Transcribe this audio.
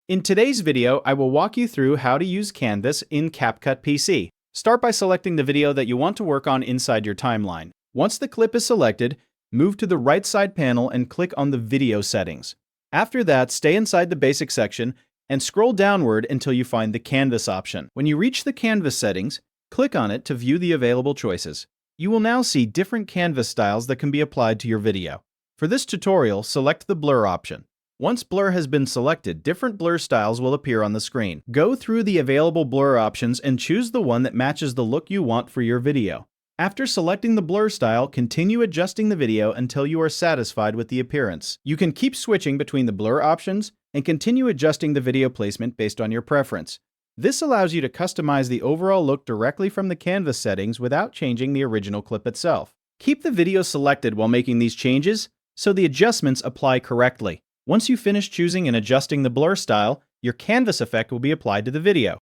In today's video, I will walk you through how to use Canvas in CapCut PC. Start by selecting the video that you want to work on inside your timeline. Once the clip is selected, move to the right side panel and click on the video settings. After that, stay inside the basic section and scroll downward until you find the Canvas option. When you reach the Canvas settings, click on it to view the available choices. You will now see different canvas styles that can be applied to your video. For this tutorial, select the blur option. Once blur has been selected, different blur styles will appear on the screen. Go through the available blur options and choose the one that matches the look you want for your video. After selecting the blur style, continue adjusting the video until you are satisfied with the appearance. You can keep switching between the blur options and continue adjusting the video placement based on your preference. This allows you to customize the overall look directly from the Canvas settings without changing the original clip itself. Keep the video selected while making these changes so the adjustments apply correctly. Once you finish choosing and adjusting the blur style, your canvas effect will be applied to the video.